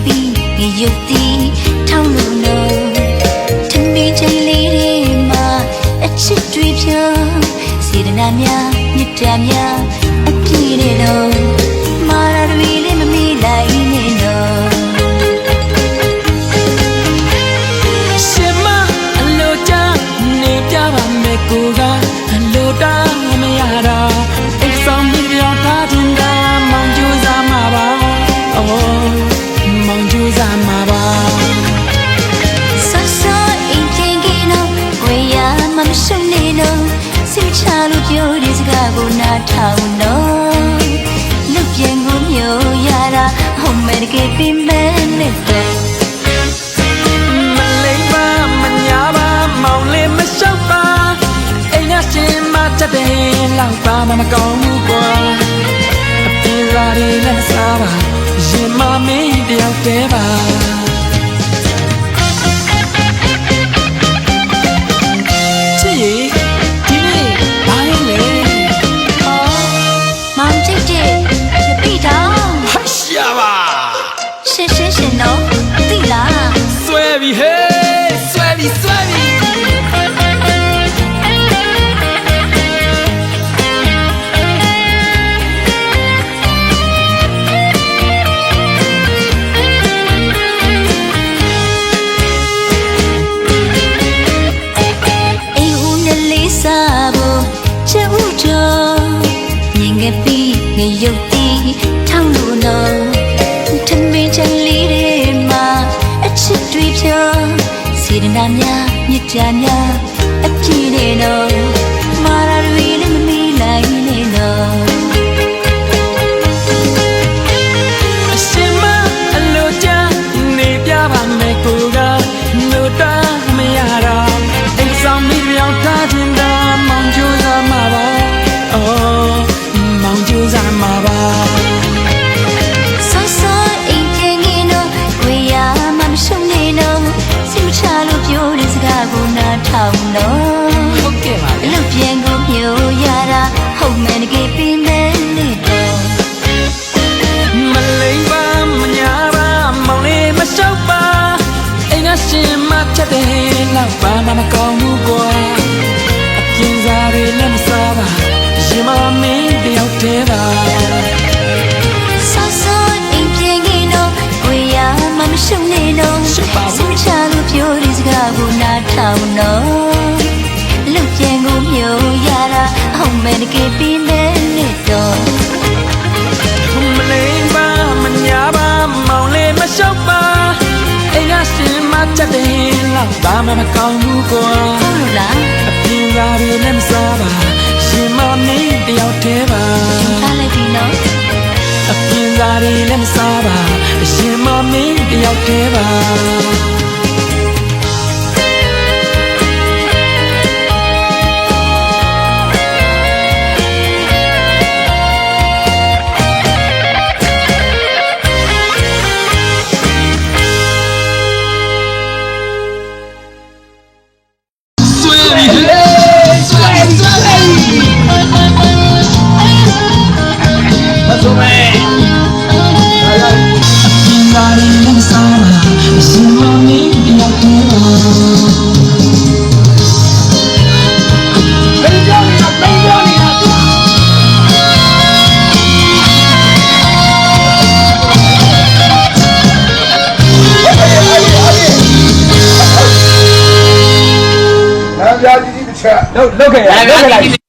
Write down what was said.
ปีมียุติเท่าลูโนทำมีใจลีเรมาအချစ်တွေဖြောစေတနာများမြတ်တာများအပြည့်နဲ့တော့မာရတွေလည်းမမေ့လိုက်နဲ့တော့ရှင်မအလိုချနေပြပါမယ်ကိုကအလိုတာမရတာအိမ်ဆောင်ပြီးပြောထားခြင်းကမောင်ကျူးစားမှာပါအော်မောင်ကျူးစားမှာပါဆောဆောအင်ချင်းကင်းတော့ဝေးရမမရှုံနေတော့စိတ်ချလို့ပြောတဲ့စကားကိုနားထောင်တော့လူပြန်ကိုမျိုးရတာဟုတ်မယ်တကယ်ပြင်မဲ့နဲ့ပဲမလိမ့်ပါမညာပါမောင်လေးမလျှောက်ပါအိမ်ကရှင်မချက်တဲ့လောက်ပါမကောင်းဘူးကွာအပြေလာတွေလည်းမစားပါရင်မမင်းတယောက်တည်းပါချစ်ရီဒီနေ့ဘာလဲလဲအော်မောင်ကြည့်ကြည့်ပြတောင်းဟတ်ရှာပါရှင်တော့သိလားဆွဲပြီဟေးဆွဲပြီငယ်ပြီးငယ်ရုပ်တီထောင်းလို့နော်ထမင်းချင်လေးတွေမှာအချစ်တွေဖြောစေတနာများမြတ်တာများအပြည့်နဲ့တော့မာရတွေလည်းမမေ့လိုက်နဲ့တော့အရှင်မအလိုချနေပြပါမယ်ကိုကလိုတာမရတာအိမ်ဆောင်ပြီးပြောင်းထားခြင်းကမောင်ကျိုးစားမှာပါအော်မောင်ကျိုးစားမှာပါဆောဆောအင်ချင်းကင်းတော့ဝေးရမမရှုံနေတော့စိတ်ချလို့ပြောတဲ့စကားကိုနားထောင်တော့ဟုတ်ကဲ့ပါလူပြန်ကိုမျိုးရတာဟုတ်မယ်တကယ်ပြင်မဲ့နဲ့တော့မလိမ့်ပါမညာပါမောင်လေးမလျှောက်ပါအိမ်ကရှင်မချက်တဲ့လောက်ပါမကောင်းဘူးကွာအပြင်းစားတွေလည်းမစားပါရင်မမင်းတယောက်တည်းပါဆောဆောအင်ချင်းကင်းတော့ဝေးရမမရှုံနေတော့စိတ်ချလို့ပြောတဲ့စကားကိုနားထောင်တော့လူပြန်ကိုမျိုးရတာဟုတ်မယ်တကယ်ပြင်မဲ့နဲ့တော့မလိမ့်ပါမညာပါမောင်လေးမလျှောက်ပါအိမ်ကရှင်မချက်တဲ့လောက်ပါမကောင်းဘူးကွာဟုတ်လို့လားအပြင်းစားတွေလည်းမစားပါရှင်မမင်းတယောက်တည်းပါထားလိုက်ပြီနော်အပြင်းစားတွေလည်းမစားပါရှင်မမင်းတယောက်တည်းပါလောက်ခဲ့ရ